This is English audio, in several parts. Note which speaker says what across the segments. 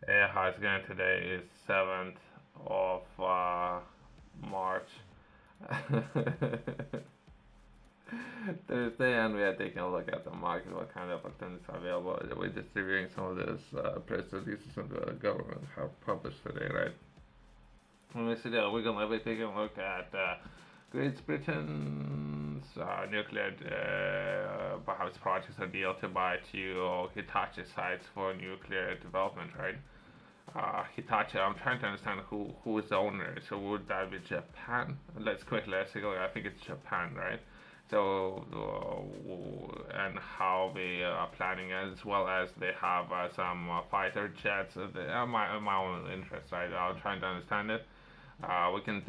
Speaker 1: Hey, how's it going today? Is 7th of March, Thursday, and we are taking a look at the market, what kind of opportunities are available. We're just reviewing some of those press releases that the government have published today, right? When we sit down, we're gonna be taking a look at Great Britain's nuclear perhaps projects or deal to buy two Hitachi sites for nuclear development, right? Hitachi. I'm trying to understand who is the owner. So would that be Japan? Let's take a look. I think it's Japan, right? So and how they are planning, as well as they have some fighter jets. My own interest, right? I'm trying to understand it. We can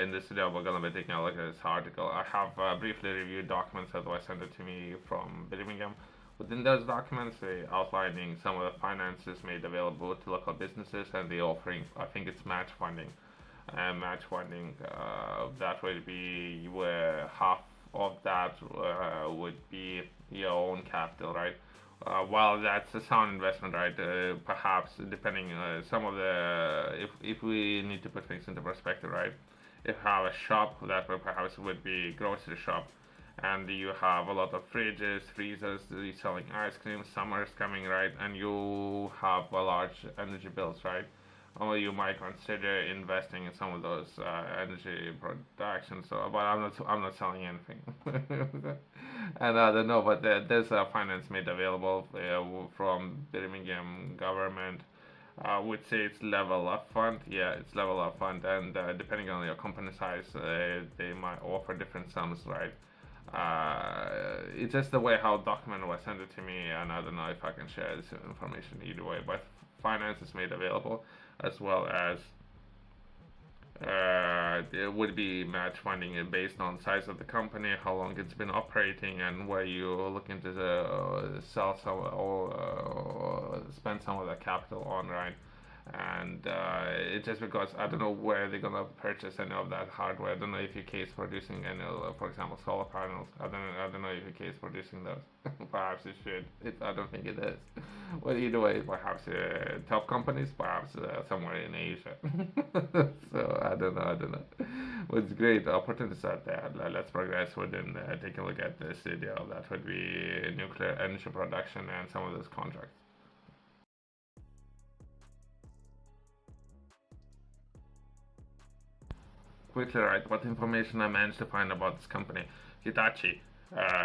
Speaker 1: in this video we're gonna be taking a look at this article. I have briefly reviewed documents that were sent to me from Birmingham. Within those documents, they outlining some of the finances made available to local businesses, and they offering, I think it's match funding. And match funding that would be where half of that would be your own capital, right? While that's a sound investment, right? Perhaps depending some of the if we need to put things into perspective, right? If you have a shop that perhaps would be grocery shop, and you have a lot of fridges, freezers, selling ice cream, summer's coming, right? And you have a large energy bills, right? Or you might consider investing in some of those energy production. So, but I'm not selling anything, and I don't know. But there's a finance made available from Birmingham government. I would say it's level up fund. Yeah, it's level up fund, and depending on your company size, they might offer different sums, right? It's just the way how document was sent it to me, and I don't know if I can share this information either way. But finance is made available, as well as it would be match funding based on size of the company, how long it's been operating, and where you're looking to sell some or spend some of the capital on, right? And it's just because I don't know where they're gonna purchase any of that hardware. I don't know if UK is producing any, for example, solar panels. I don't know if UK is producing those. Perhaps it should. I don't think it is. Well, either way, perhaps top companies, perhaps somewhere in Asia. So I don't know. Well, it's great opportunities out there. Let's progress within taking a look at this video. That would be nuclear energy production and some of those contracts. Quickly, right, what information I managed to find about this company. Hitachi.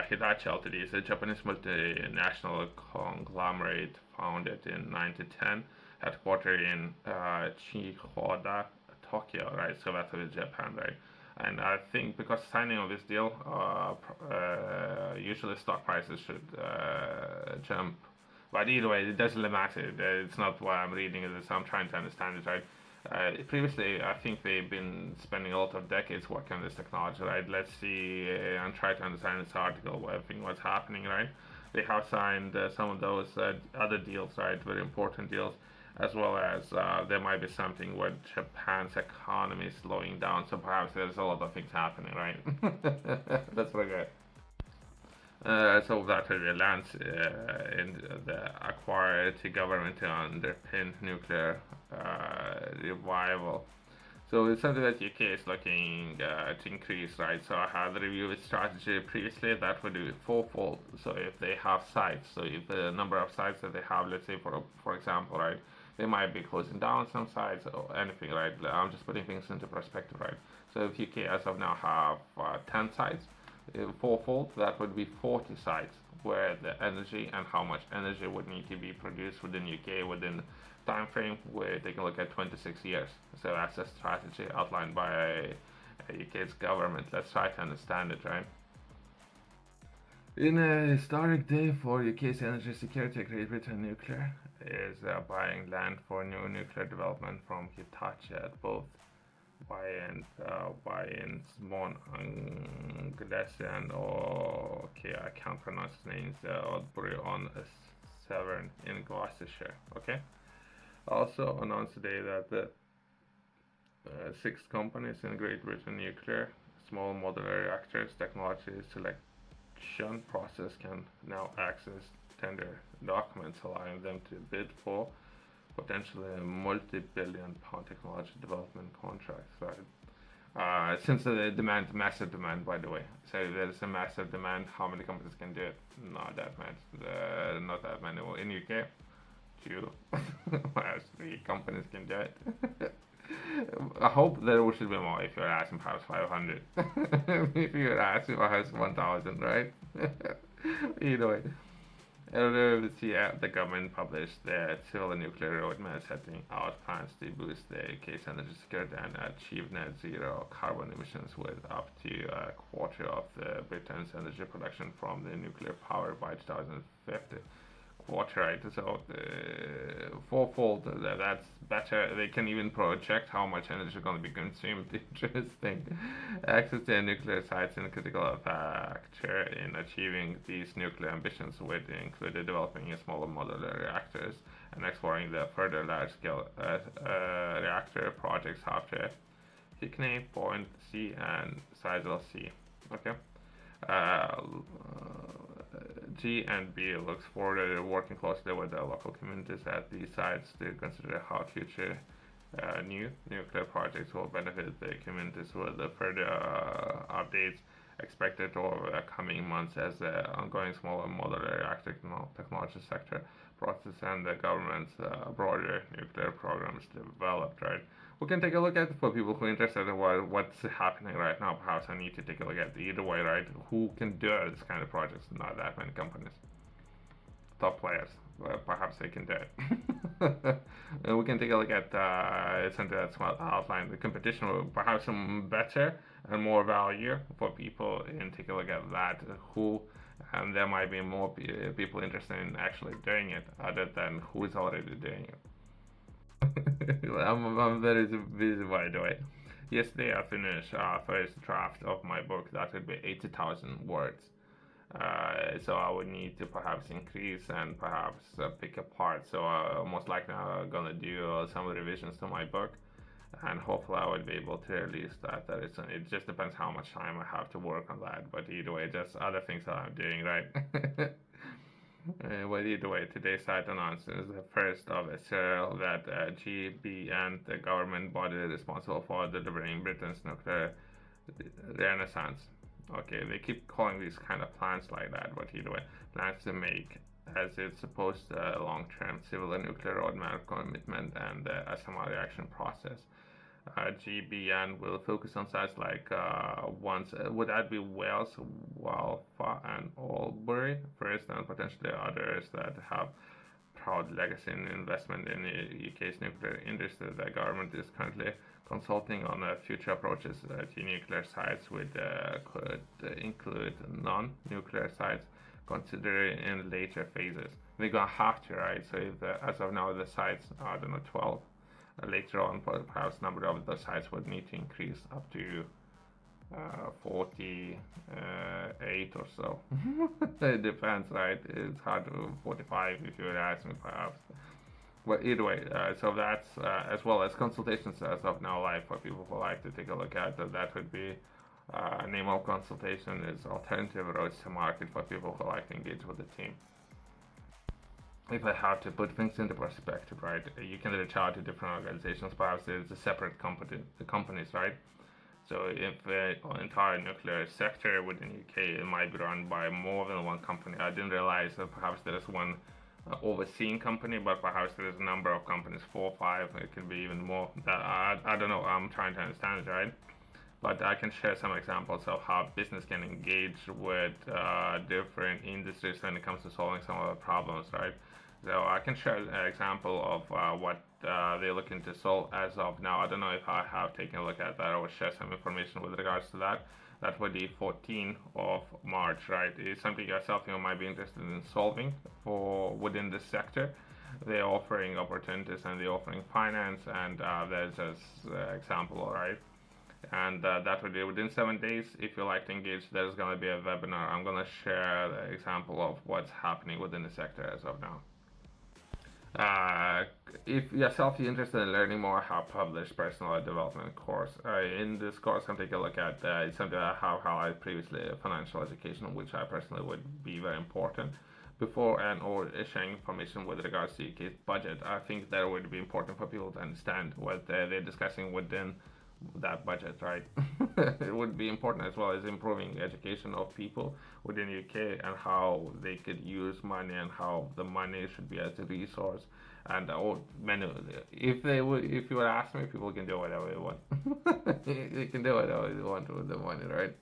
Speaker 1: Hitachi Ltd is a Japanese multinational conglomerate founded in 1910, headquartered in Chihoda, Tokyo, right? So that's in Japan, right? And I think because signing of this deal, usually stock prices should jump. But either way, it doesn't matter. It's not why I'm reading it. I'm trying to understand it, right? Previously, I think they've been spending a lot of decades working on this technology, right? Let's see and try to understand this article, what I think what's happening, right? They have signed some of those other deals, right? Very important deals, as well as there might be something where Japan's economy is slowing down, so perhaps there's a lot of things happening, right? That's very good. So that will lands in the acquired government to underpin nuclear revival. So it's something that UK is looking to increase, right? So I had reviewed its strategy previously. That would be fourfold. So if they have sites, so if the number of sites that they have, let's say for example, right, they might be closing down some sites or anything, right? I'm just putting things into perspective, right? So if UK as of now have 10 sites, fourfold, that would be 40 sites where the energy and how much energy would need to be produced within UK within time frame. We're taking a look at 26 years. So that's a strategy outlined by UK's government. Let's try to understand it, right? In a historic day for UK's energy security, Great Britain Nuclear is buying land for new nuclear development from Hitachi at both Bayern Smon Anglesian, or okay, I can't pronounce names, Oldbury on Severn in Gloucestershire. Okay. Also announced today that the six companies in Great Britain nuclear small modular reactors technology selection process can now access tender documents, allowing them to bid for potentially multi-billion pound technology development contracts, right? Since the demand, massive demand, by the way. So if there's a massive demand, how many companies can do it? Not that many. Not that many. Well, in UK, two, perhaps three companies can do it. I hope there should be more if you're asking perhaps 500. If you're asking perhaps 1,000, right? Either way. Earlier this year, the government published the civil and nuclear roadmap setting out plans to boost the UK's energy security and achieve net zero carbon emissions with up to a quarter of the Britain's energy production from the nuclear power by 2050. Quarter, right? So fourfold. That's better. They can even project how much energy is going to be consumed. Interesting. Access to nuclear sites is a critical factor in achieving these nuclear ambitions, which include developing smaller modular reactors and exploring the further large-scale reactor projects after Hinkley Point C and Sizewell C. Okay. Uh, G and B looks forward to working closely with the local communities at these sites to consider how future new nuclear projects will benefit the communities with the further updates expected over the coming months as the ongoing smaller modular reactor technology sector process and the government's broader nuclear programs developed, right? We can take a look at for people who are interested in what's happening right now. Perhaps I need to take a look at either way, right? Who can do this kind of projects? Not that many companies. Top players. Perhaps they can do it. We can take a look at something that's well outlined. The competition will perhaps some better and more value for people, and take a look at that. Who and there might be more people interested in actually doing it, other than who is already doing it. I'm very busy, by the way. Yesterday I finished first draft of my book. That would be 80,000 words. So I would need to perhaps increase and perhaps pick apart. So most likely I'm gonna do some revisions to my book, and hopefully I would be able to release that. It just depends how much time I have to work on that. But either way, just other things that I'm doing, right? But either way, today's site announces the first of a serial that GB and the government body responsible for delivering Britain's nuclear renaissance. Okay, they keep calling these kind of plans like that, but either way, plans to make as it's supposed long-term civil and nuclear roadmap commitment and the SMR reaction process. GBN will focus on sites like would that be Wales, Walfa, and Albury first, and potentially others that have proud legacy in investment in the UK's nuclear industry. The government is currently consulting on future approaches to nuclear sites, which could include non-nuclear sites considered in later phases. They're gonna have to, right? So if as of now the sites are, I don't know, 12. Later on, perhaps number of the sites would need to increase up to 48 or so. It depends, right? It's hard to 45 if you would ask me, perhaps. But either way, so that's as well as consultations as of now live for people who like to take a look at that would be name of consultation is alternative roads to market for people who like to engage with the team. If I have to put things into perspective, right, you can reach out to different organizations. Perhaps there's a separate companies, right? So if the entire nuclear sector within UK it might be run by more than one company. I didn't realize that perhaps there is one overseeing company, but perhaps there is a number of companies, 4 or 5. It can be even more. That I don't know. I'm trying to understand it, right? But I can share some examples of how business can engage with different industries when it comes to solving some of the problems, right? So I can share an example of what they're looking to solve as of now. I don't know if I have taken a look at that. I will share some information with regards to that. That would be 14th of March, right? It's something yourself you might be interested in solving for within this sector. They're offering opportunities and they're offering finance, and there's just example, right? And that would be within 7 days. If you like to engage, there's going to be a webinar. I'm going to share the example of what's happening within the sector as of now. If yourself you're interested in learning more, I have published personal development course. In this course, I'm taking a look at something I have highlighted previously, financial education, which I personally would be very important. before and or sharing information with regards to UK's budget. I think that would be important for people to understand what they're discussing within that budget, right? It would be important as well as improving education of people within UK and how they could use money and how the money should be as a resource. And many, if you would ask me, people can do whatever they want. They can do whatever they want with the money, right?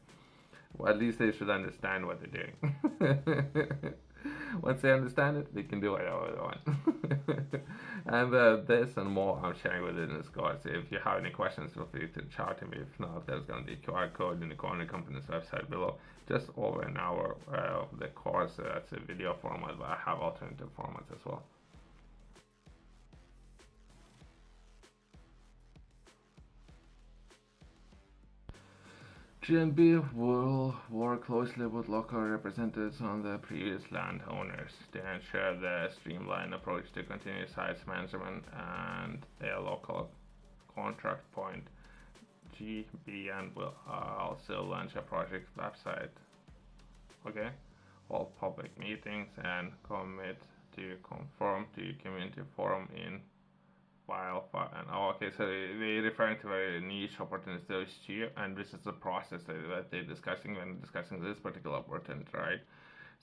Speaker 1: Well, at least they should understand what they're doing. Once they understand it, they can do whatever they want. And this and more I'm sharing within this course. If you have any questions, feel free to chat to me. If not, there's going to be a QR code in the corner company's website below. Just over an hour of the course. That's a video format, but I have alternative formats as well. GMB will work closely with local representatives on the previous landowners to ensure the streamlined approach to continuous site management and a local contract point. GBN will also launch a project website. Okay, hold public meetings and commit to conform to community forum in wildfire. And okay, so they're referring to very niche opportunities those two, and this is the process that they're discussing when discussing this particular opportunity, right?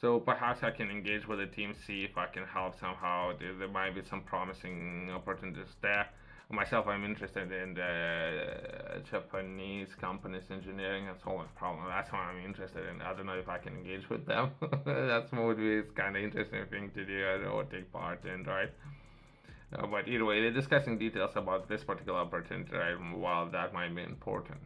Speaker 1: So perhaps I can engage with the team, see if I can help somehow. There might be some promising opportunities there. Myself, I'm interested in the Japanese companies engineering and solving problems. That's what I'm interested in. I don't know if I can engage with them. That's would be kind of interesting thing to do or take part in, right? But either way, they're discussing details about this particular opportunity, right? While that might be important.